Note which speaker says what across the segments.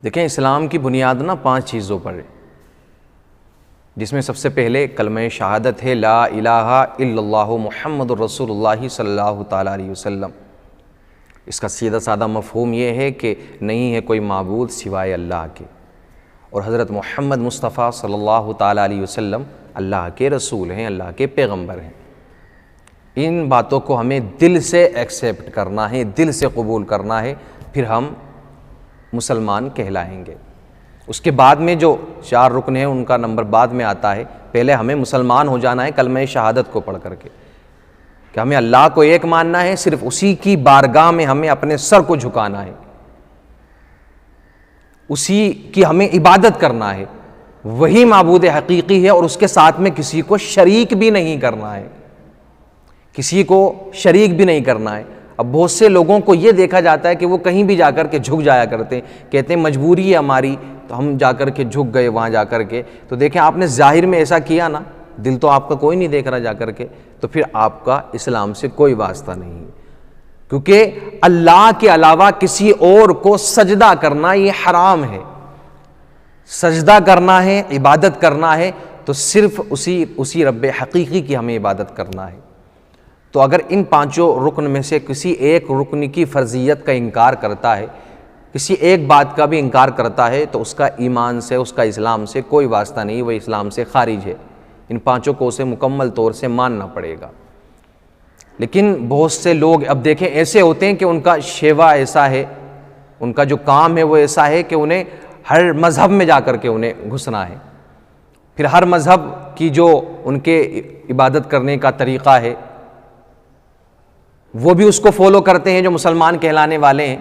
Speaker 1: देखें, इस्लाम की बुनियाद ना 5 चीज़ों पर है, जिसमें सबसे पहले कलमा शहादत है, ला इलाहा इल्लल्लाहु मुहम्मदुर रसूलुल्लाह सल्लल्लाहु ताला अलैहि वसल्लम। इसका सीधा साधा मफ़हूम ये है कि नहीं है कोई माबूद सिवाय अल्लाह के, और हज़रत मोहम्मद मुस्तफ़ा सल्लल्लाहु ताला अलैहि वसल्लम अल्लाह के रसूल हैं, अल्लाह के पैगम्बर हैं। इन बातों को हमें दिल से एक्सेप्ट करना है, दिल से कबूल करना है, फिर हम मुसलमान कहलाएंगे। उसके बाद में जो 4 रुकन हैं उनका नंबर बाद में आता है। पहले हमें मुसलमान हो जाना है कलमा शहादत को पढ़ करके, कि हमें अल्लाह को एक मानना है, सिर्फ उसी की बारगाह में हमें अपने सर को झुकाना है, उसी की हमें इबादत करना है, वही माबूद हकीकी है, और उसके साथ में किसी को शरीक भी नहीं करना है, किसी को शरीक भी नहीं करना है। अब बहुत से लोगों को ये देखा जाता है कि वो कहीं भी जाकर के झुक जाया करते हैं, कहते हैं मजबूरी है हमारी तो हम जाकर के झुक गए वहाँ जाकर के। तो देखें, आपने ज़ाहिर में ऐसा किया ना, दिल तो आपका कोई नहीं देख रहा जाकर के, तो फिर आपका इस्लाम से कोई वास्ता नहीं है, क्योंकि अल्लाह के अलावा किसी और को सजदा करना ये हराम है। सजदा करना है, इबादत करना है, तो सिर्फ उसी रब्बे हकीकी की हमें इबादत करना है। तो अगर इन 5 रुकन में से किसी एक रुकन की फ़र्जियत का इनकार करता है, किसी एक बात का भी इनकार करता है, तो उसका ईमान से, उसका इस्लाम से कोई वास्ता नहीं, वह इस्लाम से खारिज है। इन 5 को उसे मुकम्मल तौर से मानना पड़ेगा। लेकिन बहुत से लोग अब देखें ऐसे होते हैं कि उनका शेवा ऐसा है, उनका जो काम है वो ऐसा है कि उन्हें हर मज़हब में जा कर के उन्हें घुसना है, फिर हर मज़हब की जो उनके इबादत करने का तरीक़ा है वो भी उसको फॉलो करते हैं जो मुसलमान कहलाने वाले हैं।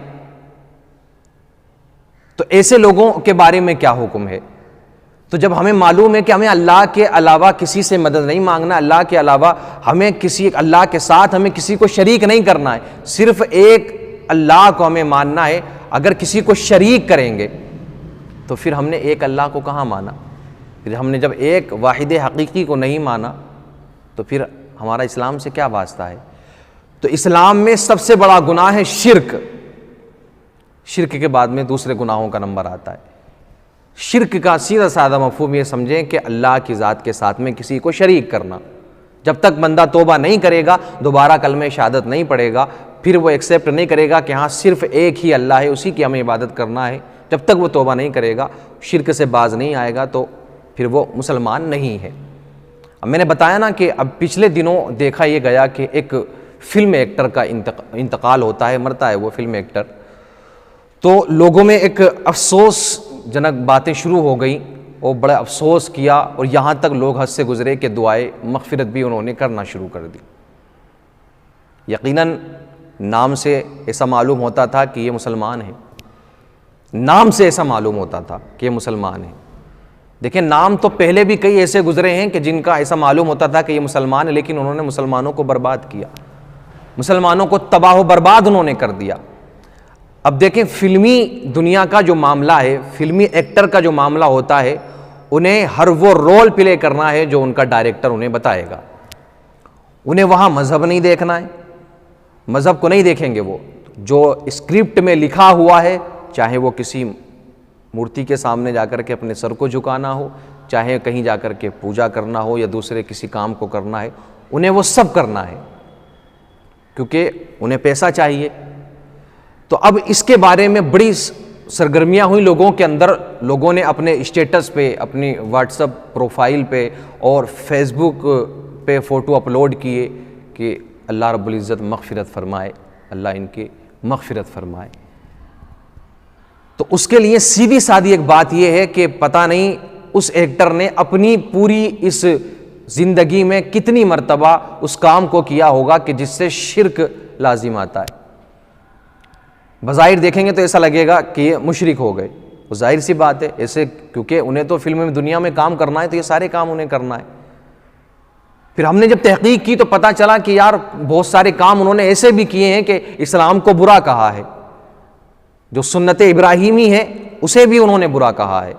Speaker 1: तो ऐसे लोगों के बारे में क्या हुक्म है? तो जब हमें मालूम है कि हमें अल्लाह के अलावा किसी से मदद नहीं मांगना, अल्लाह के अलावा अल्लाह के साथ हमें किसी को शरीक नहीं करना है, सिर्फ एक अल्लाह को हमें मानना है। अगर किसी को शरीक करेंगे तो फिर हमने एक अल्लाह को कहाँ माना? फिर हमने जब एक वाहिद हकीकी को नहीं माना तो फिर हमारा इस्लाम से क्या वास्ता है? तो इस्लाम में सबसे बड़ा गुनाह है शिर्क। शिर्क के बाद में दूसरे गुनाहों का नंबर आता है। शिर्क का सीधा साधा मफहूम ये समझें कि अल्लाह की ज़ात के साथ में किसी को शरीक करना। जब तक बंदा तौबा नहीं करेगा, दोबारा कलमे शहादत नहीं पढ़ेगा, फिर वो एक्सेप्ट नहीं करेगा कि हाँ सिर्फ एक ही अल्लाह है, उसी की हमें इबादत करना है, जब तक वो तौबा नहीं करेगा, शिर्क से बाज नहीं आएगा, तो फिर वो मुसलमान नहीं है। अब मैंने बताया ना कि अब पिछले दिनों देखा ये गया कि एक फिल्म एक्टर का इंतकाल होता है, मरता है वो फिल्म एक्टर। तो लोगों में एक अफसोसजनक बातें शुरू हो गई और बड़ा अफसोस किया, और यहाँ तक लोग हद से गुजरे कि दुआए मग़फ़िरत भी उन्होंने करना शुरू कर दी। यकीनन नाम से ऐसा मालूम होता था कि ये मुसलमान है, नाम से ऐसा मालूम होता था कि ये मुसलमान है। देखिए, नाम तो पहले भी कई ऐसे गुजरे हैं कि जिनका ऐसा मालूम होता था कि ये मुसलमान है, लेकिन उन्होंने मुसलमानों को बर्बाद किया, मुसलमानों को तबाह बर्बाद उन्होंने कर दिया। अब देखें, फिल्मी दुनिया का जो मामला है, फिल्मी एक्टर का जो मामला होता है, उन्हें हर वो रोल प्ले करना है जो उनका डायरेक्टर उन्हें बताएगा। उन्हें वहाँ मज़हब नहीं देखना है, मज़हब को नहीं देखेंगे। वो जो स्क्रिप्ट में लिखा हुआ है, चाहे वो किसी मूर्ति के सामने जाकर के अपने सर को झुकाना हो, चाहे कहीं जाकर के पूजा करना हो, या दूसरे किसी काम को करना है, उन्हें वो सब करना है, क्योंकि उन्हें पैसा चाहिए। तो अब इसके बारे में बड़ी सरगर्मियां हुई लोगों के अंदर। लोगों ने अपने स्टेटस पे, अपनी व्हाट्सएप प्रोफाइल पे और फेसबुक पे फ़ोटो अपलोड किए कि अल्लाह रब्बुल इज़्ज़त मग़फ़िरत फ़रमाए, अल्लाह इनकी मग़फ़िरत फ़रमाए। तो उसके लिए सीधी सादी एक बात यह है कि पता नहीं उस एक्टर ने अपनी पूरी इस ज़िंदगी में कितनी मरतबा उस काम को किया होगा कि जिससे शिर्क लाजिम आता है। बज़ाहिर देखेंगे तो ऐसा लगेगा कि ये मुशरिक हो गए, वो जाहिर सी बात है ऐसे, क्योंकि उन्हें तो फिल्म में दुनिया में काम करना है, तो ये सारे काम उन्हें करना है। फिर हमने जब तहकीक की तो पता चला कि यार बहुत सारे काम उन्होंने ऐसे भी किए हैं कि इस्लाम को बुरा कहा है, जो सुन्नत इब्राहीमी है उसे भी उन्होंने बुरा कहा है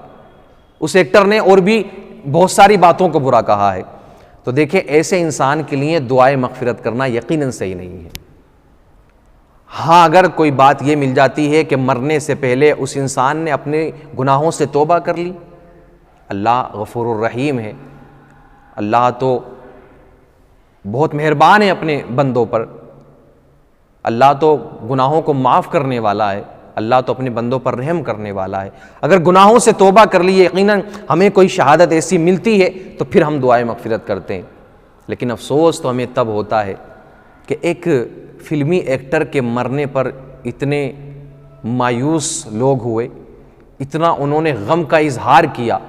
Speaker 1: उस एक्टर ने, और भी बहुत सारी बातों को बुरा कहा है। तो देखिए, ऐसे इंसान के लिए दुआए मग़फ़िरत करना यकीनन सही नहीं है। हाँ, अगर कोई बात ये मिल जाती है कि मरने से पहले उस इंसान ने अपने गुनाहों से तौबा कर ली, अल्लाह गफूरुर रहीम है, अल्लाह तो बहुत मेहरबान है अपने बंदों पर, अल्लाह तो गुनाहों को माफ़ करने वाला है, अल्लाह तो अपने बंदों पर रहम करने वाला है। अगर गुनाहों से तौबा कर लिए, यकीनन हमें कोई शहादत ऐसी मिलती है तो फिर हम दुआए मग़फ़िरत करते हैं। लेकिन अफसोस तो हमें तब होता है कि एक फिल्मी एक्टर के मरने पर इतने मायूस लोग हुए, इतना उन्होंने गम का इजहार किया।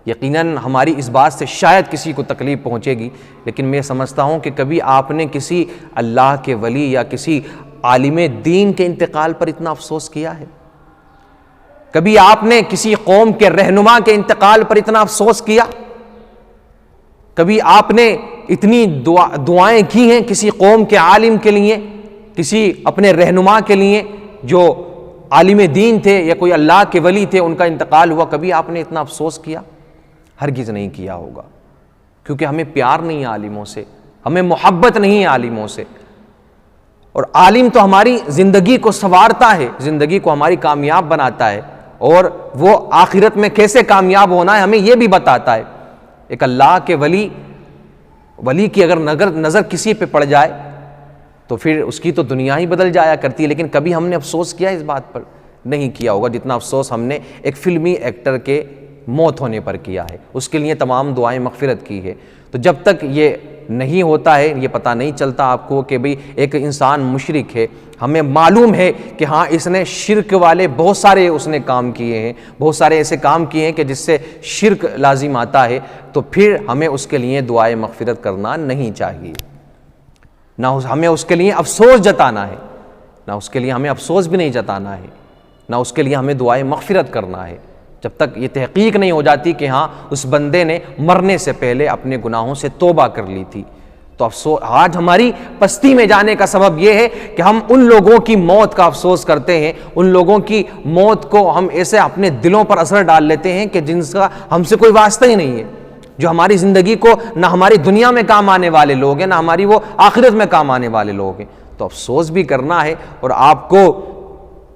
Speaker 1: यकीनन हमारी इस बात से शायद किसी को तकलीफ़ पहुँचेगी, लेकिन मैं समझता हूँ कि कभी आपने किसी अल्लाह के वली या किसी आलिम दीन के इंतकाल पर इतना अफसोस किया है? कभी आपने किसी कौम के रहनुमा के इंतकाल पर इतना अफसोस किया? कभी आपने इतनी दुआएं की हैं किसी कौम के आलिम के लिए, किसी अपने रहनुमा के लिए जो आलिम दीन थे या कोई अल्लाह के वली थे, उनका इंतकाल हुआ, कभी आपने इतना अफसोस किया? हरगिज़ नहीं किया होगा, क्योंकि हमें प्यार नहीं है आलिमों से, हमें मोहब्बत नहीं है आलिमों से। और आलिम तो हमारी ज़िंदगी को संवारता है, ज़िंदगी को हमारी कामयाब बनाता है, और वो आखिरत में कैसे कामयाब होना है हमें ये भी बताता है। एक अल्लाह के वली की अगर नज़र किसी पे पड़ जाए तो फिर उसकी तो दुनिया ही बदल जाया करती है। लेकिन कभी हमने अफसोस किया इस बात पर? नहीं किया होगा जितना अफसोस हमने एक फिल्मी एक्टर के मौत होने पर किया है। उसके लिए तमाम दुआएं मग़फ़िरत की है। तो जब तक ये नहीं होता है, ये पता नहीं चलता आपको कि भाई एक इंसान मुशरिक है, हमें मालूम है कि हाँ इसने शिरक वाले बहुत सारे उसने काम किए हैं, बहुत सारे ऐसे काम किए हैं कि जिससे शिरक लाजिम आता है, तो फिर हमें उसके लिए दुआए मग़फ़िरत करना नहीं चाहिए, ना हमें उसके लिए अफसोस जताना है, ना उसके लिए हमें अफसोस भी नहीं जताना है, ना उसके लिए हमें दुआए मग़फ़िरत करना है, जब तक ये तहक़ीक़ नहीं हो जाती कि हाँ उस बंदे ने मरने से पहले अपने गुनाहों से तौबा कर ली थी। तो अफसोस आज हमारी पस्ती में जाने का सबब यह है कि हम उन लोगों की मौत का अफसोस करते हैं, उन लोगों की मौत को हम ऐसे अपने दिलों पर असर डाल लेते हैं कि जिनका हमसे कोई वास्ता ही नहीं है, जो हमारी ज़िंदगी को ना हमारी दुनिया में काम आने वाले लोग हैं, ना हमारी वो आखिरत में काम आने वाले लोग हैं। तो अफसोस भी करना है और आपको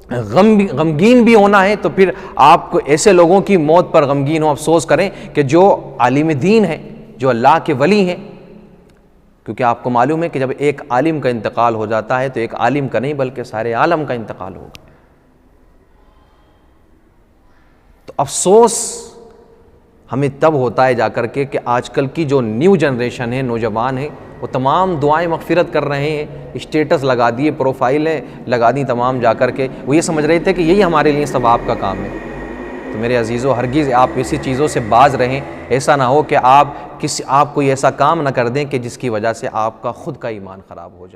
Speaker 1: गमगीन भी होना है, तो फिर आप ऐसे लोगों की मौत पर गमगीन हो, अफसोस करें कि जो आलिम दीन है, जो अल्लाह के वली हैं। क्योंकि आपको मालूम है कि जब एक आलिम का इंतकाल हो जाता है तो एक आलिम का नहीं बल्कि सारे आलम का इंतकाल होगा। तो अफसोस हमें तब होता है जाकर के कि आजकल की जो न्यू जनरेशन है, नौजवान है, वो तमाम दुआएं मग़फ़िरत कर रहे हैं, स्टेटस लगा दिए, प्रोफाइलें लगा दी तमाम जाकर के, वो ये समझ रहे थे कि यही हमारे लिए सवाब का काम है। तो मेरे अजीज़ों, हरगिज़ आप ऐसी चीज़ों से बाज रहें। ऐसा ना हो कि आप कोई ऐसा काम ना कर दें कि जिसकी वजह से आपका खुद का ईमान ख़राब हो जाए।